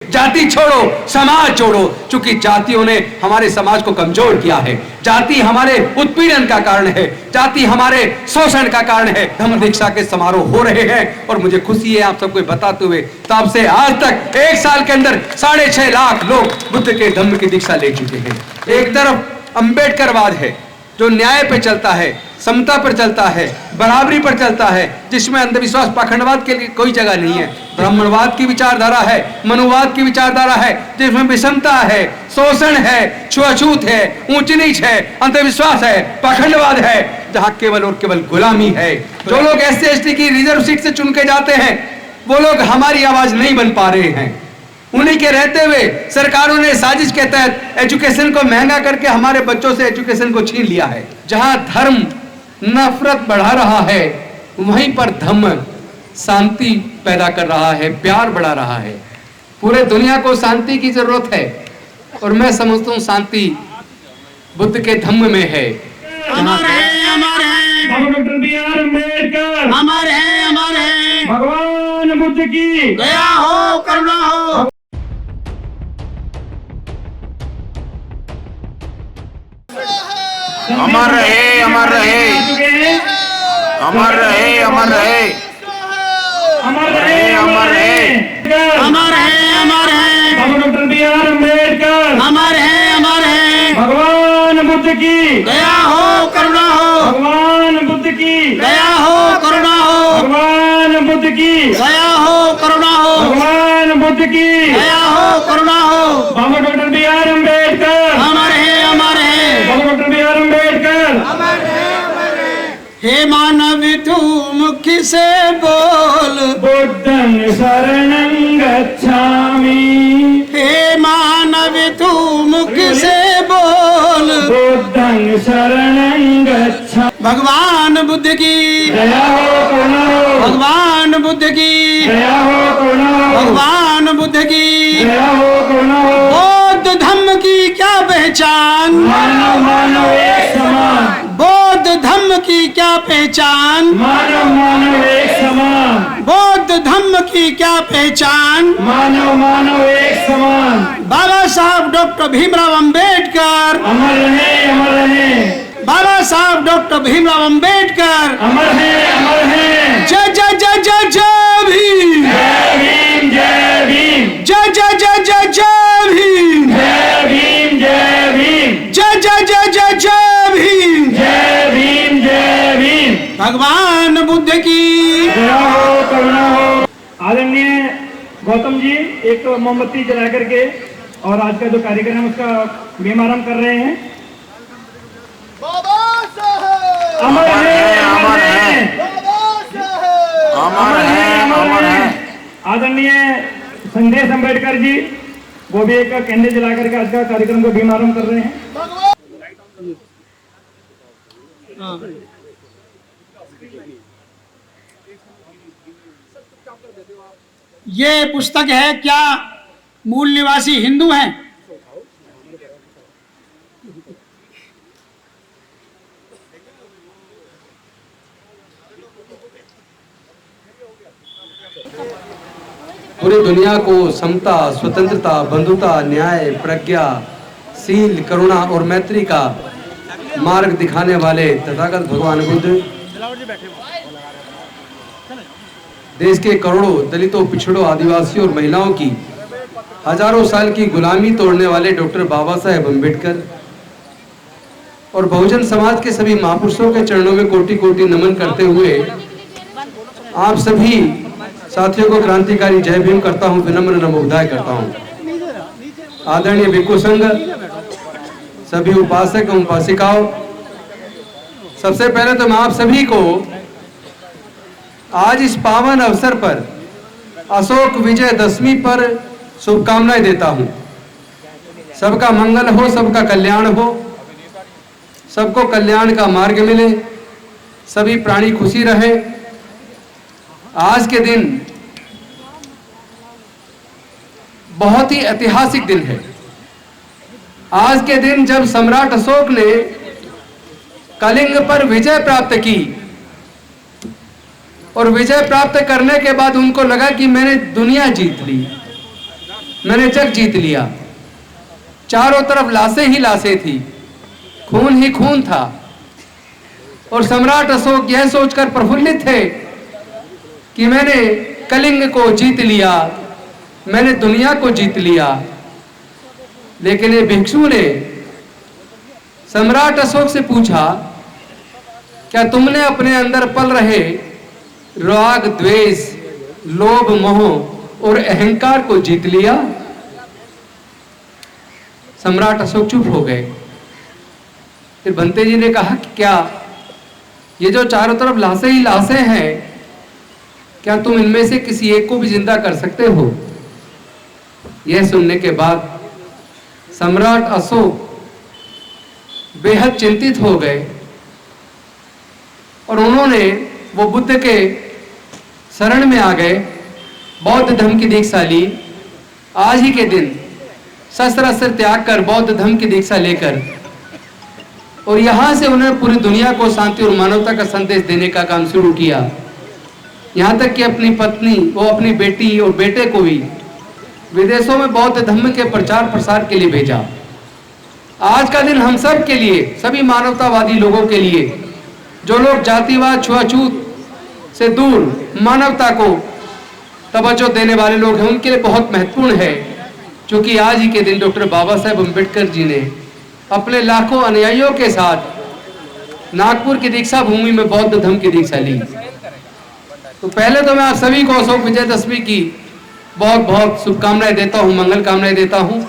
जाति छोड़ो, समाज जोड़ो। चूंकि जातियों ने हमारे समाज को कमजोर किया है, जाति हमारे उत्पीड़न का कारण है, जाति हमारे शोषण का कारण है। धम्म दीक्षा के समारोह हो रहे हैं और मुझे खुशी है आप सबको बताते हुए, तब से आज तक 1 साल के अंदर 6.5 लाख लोग बुद्ध के धम्म की दीक्षा ले चुके हैं। एक तरफ अंबेडकरवाद है जो न्याय पे चलता है, समता पर चलता है, बराबरी पर चलता है, जिसमें अंधविश्वास पाखंडवाद के लिए कोई जगह नहीं है। ब्राह्मणवाद की विचारधारा है, मनुवाद की विचारधारा है, जिसमें विषमता है, शोषण है, छुआछूत है, ऊंच नीच है, अंधविश्वास है, पाखंडवाद है, जहां केवल और केवल गुलामी है। जो लोग SC/ST की रिजर्व सीट से चुन के जाते हैं वो लोग हमारी आवाज नहीं बन पा रहे हैं। उन्हीं के रहते हुए सरकारों ने साजिश के तहत एजुकेशन को महंगा करके हमारे बच्चों से एजुकेशन को छीन लिया है। जहां धर्म नफरत बढ़ा रहा है, वहीं पर धम्म शांति पैदा कर रहा है, प्यार बढ़ा रहा है। पूरे दुनिया को शांति की जरूरत है और मैं समझता हूँ शांति बुद्ध के धम्म में है। अमर है, अमर है डॉक्टर B.R. अम्बेडकर, अमर है, अमर है। भगवान बुद्ध की दया हो, करुणा हो। अमर रहे, अमर रहे, अमर रहे, अमर रहे, अमर रहे, अमर रहे, अमर है, अमर है डॉक्टर B.R. अम्बेडकर, अमर है, अमर है। भगवान बुद्ध की दया हो, करुणा हो। भगवान बुद्ध की दया हो, करुणा हो। भगवान बुद्ध की दया हो, करुणा हो। भगवान बुद्ध की दया हो, करुणा हो। बाबा डॉक्टर B.R. अम्बेडकर, अमर है, अमर है। बाबा डॉक्टर B.R. अम्बेडकर, हे मानव तू मुख से बोल, बुद्धं शरणं गच्छामि। हे मानव तू मुख से बोल। बुद्धं शरणं गच्छामि। भगवान बुद्ध की दया हो, करुणा हो। भगवान बुद्ध की दया हो, करुणा हो। भगवान बुद्ध की दया हो, करुणा हो। बौद्ध धम्म की क्या पहचान, मानव मानव एक समान। बौद्ध धम्म की क्या पहचान, मानव मानव एक समान। बौद्ध धम्म की क्या पहचान। मानव मानव एक समान। बाबा साहब डॉक्टर भीमराव अंबेडकर, अमर रहे, अमर रहे। बाबा साहब डॉक्टर भीमराव अंबेडकर। अमर है, अमर है। जय जय जय जय जय भीम, जय भीम, जय भीम। जय जय जय जय जय भीम, जय भीम, जय भीम। जय जय जय जय जय भीम। जय भीम, जय भीम। भगवान बुद्ध की दया हो, करुणा हो। आदरणीय गौतम जी एक मोमबत्ती जला करके और आज का जो कार्यक्रम है उसका शुभारंभ कर रहे हैं। अमर है, अमर है, अमर है, अमर है। आदरणीय संदेश अम्बेडकर जी वो भी एक कैंडल जला करके आज का कार्यक्रम को शुभारंभ कर रहे हैं। ये पुस्तक है क्या मूल निवासी हिंदू हैं? पूरी दुनिया को समता, स्वतंत्रता, बंधुता, न्याय, प्रज्ञा, शील, करुणा और मैत्री का मार्ग दिखाने वाले तथागत भगवान बुद्ध देश के करोड़ों दलितों, पिछड़ों, आदिवासियों और महिलाओं की हजारों साल की गुलामी तोड़ने वाले डॉक्टर बाबा साहेब अम्बेडकर और बहुजन समाज के सभी महापुरुषों के चरणों में कोटि कोटि नमन करते हुए आप सभी साथियों को क्रांतिकारी जय भीम करता हूं, विनम्र नमोबुद्धाय करता हूं। आदरणीय भिक्षु संघ, सभी उपासक एवं उपासिकाओं, सबसे पहले तो मैं आप सभी को आज इस पावन अवसर पर अशोक विजय दशमी पर शुभकामनाएं देता हूं। सबका मंगल हो, सबका कल्याण हो, सबको कल्याण का मार्ग मिले, सभी प्राणी खुशी रहे। आज के दिन बहुत ही ऐतिहासिक दिन है। आज के दिन जब सम्राट अशोक ने कलिंग पर विजय प्राप्त की और विजय प्राप्त करने के बाद उनको लगा कि मैंने दुनिया जीत ली, मैंने जग जीत लिया। चारों तरफ लाशें ही लाशें थी, खून ही खून था। और सम्राट अशोक यह सोचकर प्रफुल्लित थे कि मैंने कलिंग को जीत लिया, मैंने दुनिया को जीत लिया। लेकिन ये भिक्षु ने सम्राट अशोक से पूछा, क्या तुमने अपने अंदर पल रहे राग, द्वेष, लोभ, मोह और अहंकार को जीत लिया? सम्राट अशोक चुप हो गए। फिर बंते जी ने कहा कि क्या ये जो चारों तरफ लाशें ही लाशें हैं, क्या तुम इनमें से किसी एक को भी जिंदा कर सकते हो? यह सुनने के बाद सम्राट अशोक बेहद चिंतित हो गए और उन्होंने वो बुद्ध के शरण में आ गए, बौद्ध धर्म की दीक्षा ली। आज ही के दिन शस्त्र अस्त्र त्याग कर बौद्ध धर्म की दीक्षा लेकर, और यहां से उन्होंने पूरी दुनिया को शांति और मानवता का संदेश देने का काम शुरू किया। यहां तक कि अपनी पत्नी, वो अपनी बेटी और बेटे को भी विदेशों में बौद्ध धर्म के प्रचार प्रसार के लिए भेजा। आज का दिन हम सब के लिए, सभी मानवतावादी लोगों के लिए, जो लोग जातिवाद, छुआछूत से दूर मानवता को तवज्जो देने वाले लोग हैं, उनके लिए बहुत महत्वपूर्ण है। क्योंकि आज ही के दिन डॉक्टर बाबा साहेब अम्बेडकर जी ने अपने लाखों अनुयायियों के साथ नागपुर की दीक्षा भूमि में बौद्ध धर्म की दीक्षा ली। तो पहले तो मैं आप सभी को अशोक विजयदशमी की बहुत बहुत शुभकामनाएं देता हूं, मंगल कामनाएं देता हूं।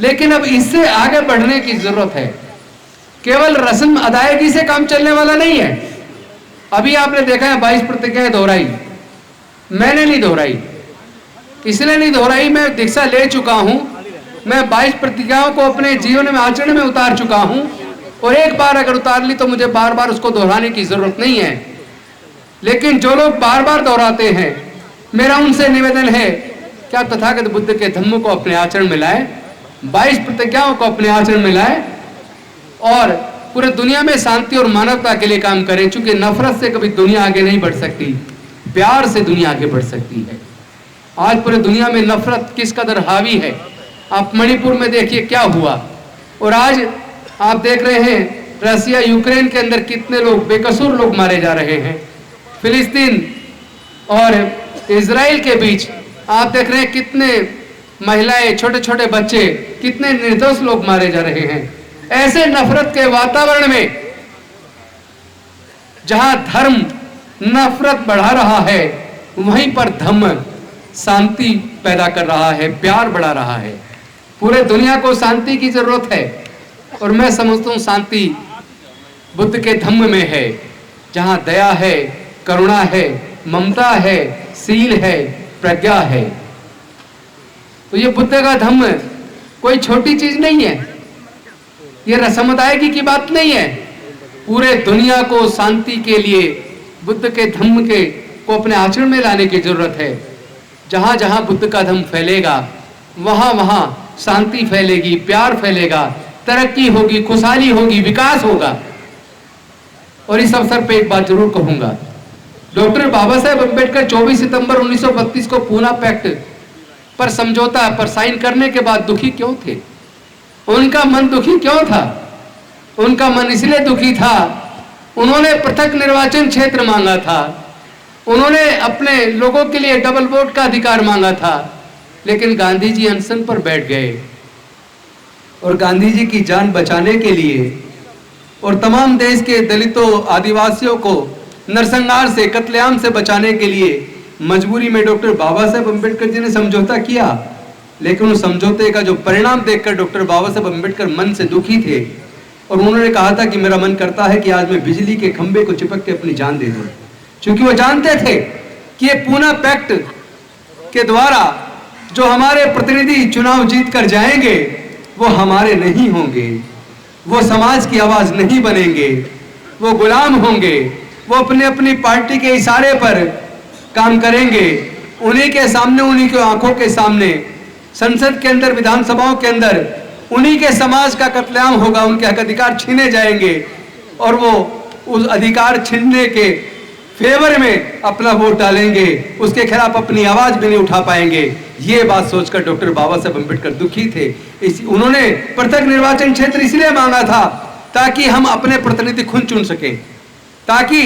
लेकिन अब इससे आगे बढ़ने की जरूरत है। केवल रस्म अदायगी से काम चलने वाला नहीं है। अभी आपने देखा है 22 प्रतिज्ञाएं दोहराई, मैंने नहीं दोहराई, इसलिए नहीं दोहराई, मैं दीक्षा ले चुका हूं। मैं 22 प्रतिज्ञाओं को अपने जीवन में आचरण में उतार चुका हूं, और एक बार अगर उतार ली तो मुझे बार बार उसको दोहराने की जरूरत नहीं है। लेकिन जो लोग बार बार दोहराते हैं, मेरा उनसे निवेदन है कि आप तथागत बुद्ध के धम्म को अपने आचरण में लाएं, 22 प्रतिज्ञाओं को अपने आचरण में लाएं और पूरे दुनिया में शांति और मानवता के लिए काम करें। क्योंकि नफरत से कभी दुनिया आगे नहीं बढ़ सकती, प्यार से दुनिया आगे बढ़ सकती है। आज पूरे दुनिया में नफरत किस कदर हावी है। आप मणिपुर में देखिए क्या हुआ, और आज आप देख रहे हैं रसिया यूक्रेन के अंदर कितने लोग, बेकसूर लोग मारे जा रहे हैं। फिलिस्तीन और इजराइल के बीच आप देख रहे हैं कितने महिलाएं, छोटे छोटे बच्चे, कितने निर्दोष लोग मारे जा रहे हैं। ऐसे नफरत के वातावरण में जहां धर्म नफरत बढ़ा रहा है, वहीं पर धम्म शांति पैदा कर रहा है, प्यार बढ़ा रहा है। पूरे दुनिया को शांति की जरूरत है, और मैं समझता हूं शांति बुद्ध के धम्म में है, जहां दया है, करुणा है, ममता है, शील है, प्रज्ञा है। तो ये बुद्ध का धम्म कोई छोटी चीज नहीं है, ये रस्म अदायगी की बात नहीं है। पूरे दुनिया को शांति के लिए बुद्ध के धम्म के को अपने आचरण में लाने की जरूरत है। जहां जहां बुद्ध का धम्म फैलेगा, वहां वहां शांति फैलेगी, प्यार फैलेगा, तरक्की होगी, खुशहाली होगी, विकास होगा। और इस अवसर पे एक बात जरूर कहूंगा, डॉक्टर बाबा साहेब अम्बेडकर 24 सितंबर 1932 को पूना पैक्ट पर समझौता पर साइन करने के बाद दुखी क्यों थे? उनका मन दुखी क्यों था? उनका मन इसलिए दुखी था, उन्होंने पृथक निर्वाचन क्षेत्र मांगा था, उन्होंने अपने लोगों के लिए डबल वोट का अधिकार मांगा था। लेकिन गांधी जी अनशन पर बैठ गए, और गांधी जी की जान बचाने के लिए और तमाम देश के दलितों, आदिवासियों को नरसंहार से, कत्लेआम से बचाने के लिए मजबूरी में डॉक्टर बाबा साहेब अम्बेडकर जी ने समझौता किया। लेकिन उस समझौते का जो परिणाम देखकर डॉक्टर बाबा साहेब अम्बेडकर मन से दुखी थे, और उन्होंने कहा था कि मेरा मन करता है कि आज मैं बिजली के खंभे को चिपक के अपनी जान दे दूं। क्योंकि वो जानते थे कि ये पूना पैक्ट के द्वारा जो हमारे प्रतिनिधि चुनाव जीत कर जाएंगे, वो हमारे नहीं होंगे, वो समाज की आवाज नहीं बनेंगे, वो गुलाम होंगे, वो अपने अपनी पार्टी के इशारे पर काम करेंगे। उन्हीं के सामने, उन्हीं की आंखों के सामने संसद के अंदर, विधानसभाओं के अंदर उन्हीं के समाज का कत्लेआम होगा, उनके हक अधिकार छीने जाएंगे, और वो उस अधिकार छीनने के फेवर में अपना वोट डालेंगे, उसके खिलाफ अपनी आवाज भी नहीं उठा पाएंगे। ये बात सोचकर डॉक्टर बाबा साहब अम्बेडकर दुखी थे। उन्होंने पृथक निर्वाचन क्षेत्र इसलिए मांगा था ताकि हम अपने प्रतिनिधि खुद चुन सकें, ताकि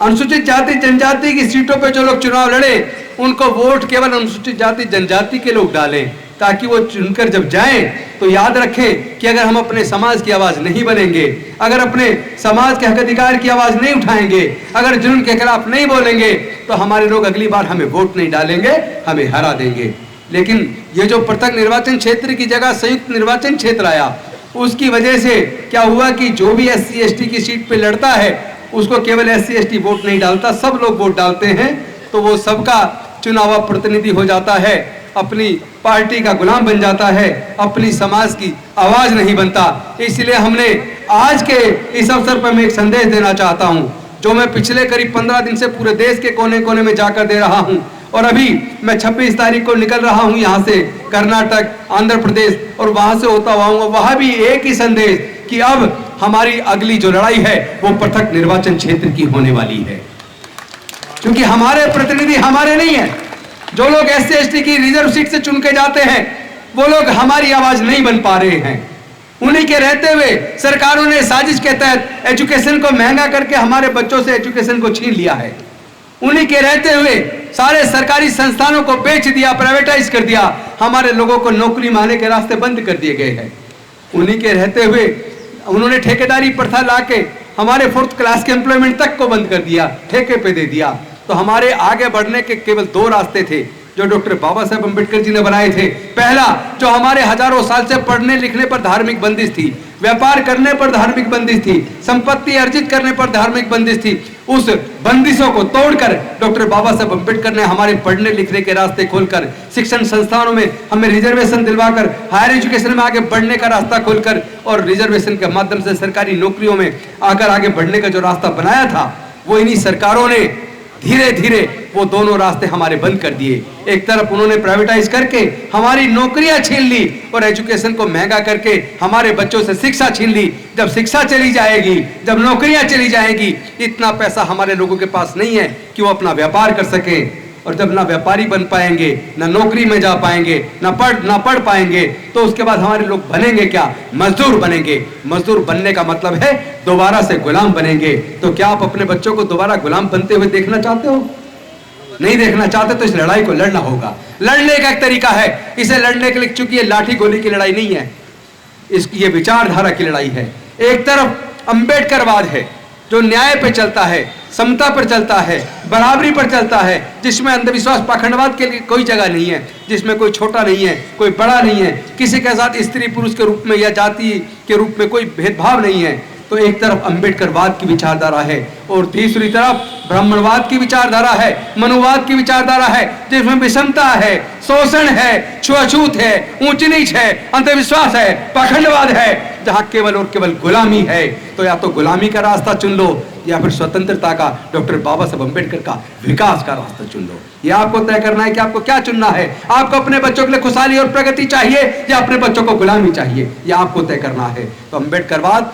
अनुसूचित जाति जनजाति की सीटों पर जो लोग चुनाव लड़े उनको वोट केवल अनुसूचित जाति जनजाति के लोग डालें, ताकि वो चुनकर जब जाएं तो याद रखें कि अगर हम अपने समाज की आवाज नहीं बनेंगे, अगर अपने समाज के हक अधिकार की आवाज नहीं उठाएंगे, अगर जुल्म के खिलाफ नहीं बोलेंगे, तो हमारे लोग अगली बार हमें वोट नहीं डालेंगे, हमें हरा देंगे। लेकिन ये जो पृथक निर्वाचन क्षेत्र की जगह संयुक्त निर्वाचन क्षेत्र आया, उसकी वजह से क्या हुआ कि जो भी SC ST की सीट पे लड़ता है उसको केवल SC ST वोट नहीं डालता, सब लोग वोट डालते हैं, तो वो सबका चुनावा प्रतिनिधि हो जाता है, अपनी पार्टी का गुलाम बन जाता है, अपनी समाज की आवाज नहीं बनता। इसलिए हमने आज के इस अवसर पर मैं एक संदेश देना चाहता हूं, जो मैं पिछले करीब 15 दिन से पूरे देश के कोने कोने में जाकर दे रहा हूं, और अभी मैं 26 तारीख को निकल रहा हूं यहाँ से कर्नाटक, आंध्र प्रदेश, और वहां से होता हुआ आऊंगा। वहां भी एक ही संदेश कि अब हमारी अगली जो लड़ाई है वो पृथक निर्वाचन क्षेत्र की होने वाली है, क्योंकि हमारे प्रतिनिधि हमारे नहीं है। जो लोग SC ST की रिजर्व सीट से चुन के जाते हैं वो लोग हमारी आवाज नहीं बन पा रहे हैं। उन्हीं के रहते हुए सरकारों ने साजिश के तहत एजुकेशन को महंगा करके हमारे बच्चों से एजुकेशन को छीन लिया है। उन्हीं के रहते हुए सारे सरकारी संस्थानों को बेच दिया, प्राइवेटाइज कर दिया, हमारे लोगों को नौकरी मांगने के रास्ते बंद कर दिए गए हैं। उन्हीं के रहते हुए उन्होंने ठेकेदारी प्रथा लाके हमारे 4th क्लास के एम्प्लॉयमेंट तक को बंद कर दिया, ठेके पे दे दिया। तो हमारे आगे बढ़ने के केवल 2 रास्ते थे जो डॉक्टर बाबा साहब अम्बेडकर जी ने बनाए थे। पहला, जो हमारे हजारों साल से पढ़ने लिखने पर धार्मिक बंदिश थी, व्यापार करने पर धार्मिक बंदिश थी, संपत्ति अर्जित करने पर धार्मिक बंदिश थी, उस बंदिशों को तोड़कर डॉक्टर बाबा साहब अम्बेडकर ने हमारे पढ़ने लिखने के रास्ते खोलकर, शिक्षण संस्थानों में हमें रिजर्वेशन दिलवाकर, हायर एजुकेशन में आगे बढ़ने का रास्ता खोलकर, और रिजर्वेशन के माध्यम से सरकारी नौकरियों में आकर आगे बढ़ने का जो रास्ता बनाया था, वो इन्हीं सरकारों ने धीरे धीरे वो दोनों रास्ते हमारे बंद कर दिए। एक तरफ उन्होंने प्राइवेटाइज करके हमारी नौकरियां छीन ली और एजुकेशन को महंगा करके हमारे बच्चों से शिक्षा छीन ली। जब शिक्षा चली जाएगी, जब नौकरियां चली जाएगी, इतना पैसा हमारे लोगों के पास नहीं है कि वो अपना व्यापार कर सके, और जब ना व्यापारी बन पाएंगे, ना नौकरी में जा पाएंगे, ना पढ़ पाएंगे, तो उसके बाद हमारे लोग बनेंगे क्या? मजदूर बनेंगे। मजदूर बनने का मतलब है दोबारा से गुलाम बनेंगे। तो क्या आप अपने बच्चों को दोबारा गुलाम बनते हुए देखना चाहते हो? नहीं देखना चाहते तो इस लड़ाई को लड़ना होगा। लड़ने का एक तरीका है, इसे लड़ने के लिए, चूंकि ये लाठी गोली की लड़ाई नहीं है, ये विचारधारा की लड़ाई है। एक तरफ अंबेडकरवाद है जो न्याय पे चलता है, समता पर चलता है, बराबरी पर चलता है, जिसमें अंधविश्वास पाखंडवाद के लिए कोई जगह नहीं है, जिसमें कोई छोटा नहीं है, कोई बड़ा नहीं है, किसी के साथ स्त्री पुरुष के रूप में या जाति के रूप में कोई भेदभाव नहीं है। तो एक तरफ अंबेडकरवाद की विचारधारा है और दूसरी तरफ ब्राह्मणवाद की विचारधारा है, मनुवाद की विचारधारा है, जिसमें विषमता है, शोषण है, छुआछूत है, ऊंच नीच है, अंधविश्वास है, पाखंडवाद है, जहां केवल और केवल गुलामी है। तो या तो गुलामी का रास्ता चुन लो या फिर स्वतंत्रता का, डॉक्टर बाबा साहब अम्बेडकर का विकास का रास्ता चुन लो। ये आपको तय करना है कि आपको क्या चुनना है। आपको अपने बच्चों के लिए खुशहाली और प्रगति चाहिए या अपने बच्चों को गुलामी चाहिए, यह आपको तय करना है। तो अम्बेडकरवाद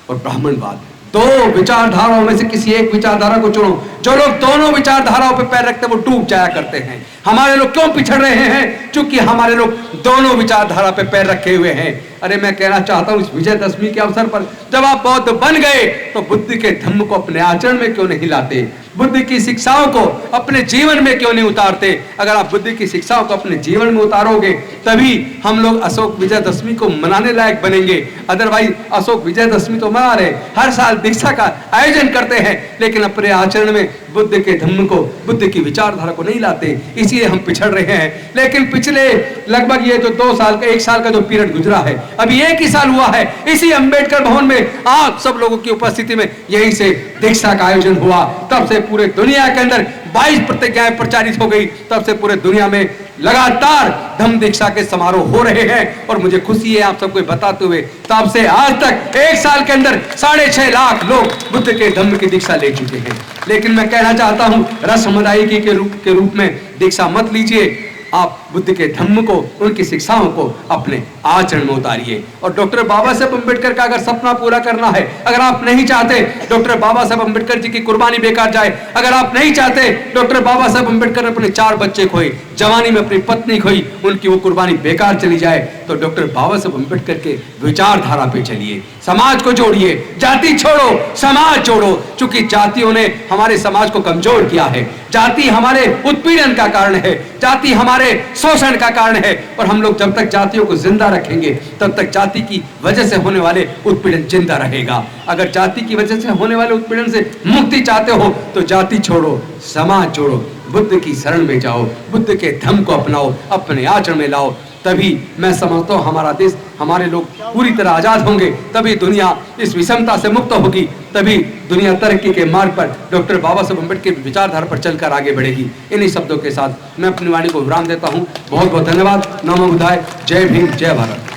और ब्राह्मणवाद, दो विचारधाराओं में से किसी एक विचारधारा को चुनो। जो लोग दोनों विचारधाराओं पर पैर रखते हैं वो डूब जाया करते हैं। हमारे लोग क्यों पिछड़ रहे हैं? क्योंकि हमारे लोग दोनों विचारधारा पे पैर रखे हुए हैं। अरे मैं कहना चाहता हूं, इस विजयदशमी के अवसर पर जब आप बौद्ध बन गए तो बुद्ध के धम्म को अपने आचरण में क्यों नहीं लाते? बुद्ध की शिक्षाओं को अपने जीवन में क्यों नहीं उतारते? अगर आप बुद्ध की शिक्षाओं को अपने जीवन में उतारोगे तभी हम लोग अशोक विजयदशमी को मनाने लायक बनेंगे। अदरवाइज अशोक विजयदशमी तो मना रहे, हर साल दीक्षा का आयोजन करते हैं, लेकिन अपने आचरण में बुद्ध के धम्म को, बुद्ध की विचारधारा को नहीं लाते, इसलिए हम पिछड़ रहे हैं। लेकिन पिछले लगभग ये जो 2 साल का, 1 साल का जो पीरियड गुजरा है, अभी 1 ही साल हुआ है, इसी अंबेडकर भवन में आप सब लोगों की उपस्थिति में यहीं से दीक्षा का आयोजन हुआ। तब से पूरे दुनिया के अंदर 22 प्रतिज्ञाएं प्रचारित हो गई। तब से पूरे दुनिया में लगातार धम्म दीक्षा के समारोह हो रहे हैं और मुझे खुशी है आप सबको बताते हुए, तब से आज तक 1 साल के अंदर 6.5 लाख लोग बुद्ध के धम्म की दीक्षा ले चुके हैं। लेकिन मैं कहना चाहता हूं, रस्म अदायगी के रूप में दीक्षा मत लीजिए। आप बुद्ध के धम्म को, उनकी शिक्षाओं को अपने आचरण में उतारिए। और डॉक्टर बाबा साहब अम्बेडकर का अगर सपना पूरा करना है, अगर आप नहीं चाहते डॉक्टर बाबा साहब अम्बेडकर जी की कुर्बानी बेकार जाए, अगर आप नहीं चाहते डॉक्टर बाबा साहब अम्बेडकर अपने 4 बच्चे खोए, जवानी में अपनी पत्नी खोई, उनकी वो कुर्बानी बेकार चली जाए, तो डॉक्टर बाबा साहब अम्बेडकर के विचारधारा पे चलिए, समाज को जोड़िए। जाति छोड़ो, समाज जोड़ो, क्योंकि जातियों ने हमारे समाज को कमजोर किया है। जाति हमारे उत्पीड़न का कारण है, जाति हमारे शोषण का कारण है, और हम लोग जब तक जातियों को जिंदा रखेंगे तब तक जाति की वजह से होने वाले उत्पीड़न जिंदा रहेगा। अगर जाति की वजह से होने वाले उत्पीड़न से मुक्ति चाहते हो तो जाति छोड़ो, समाज जोड़ो, बुद्ध की शरण में जाओ, बुद्ध के धम्म को अपनाओ, अपने आचरण में लाओ। तभी मैं समझता हूँ हमारा देश, हमारे लोग पूरी तरह आजाद होंगे, तभी दुनिया इस विषमता से मुक्त होगी, तभी दुनिया तरक्की के मार्ग पर डॉक्टर बाबा साहब अम्बेडकर की विचारधारा पर चलकर आगे बढ़ेगी। इन्हीं शब्दों के साथ मैं अपनी वाणी को विराम देता हूँ। बहुत बहुत धन्यवाद। नमो बुद्धाय। जय भीम, जय भारत।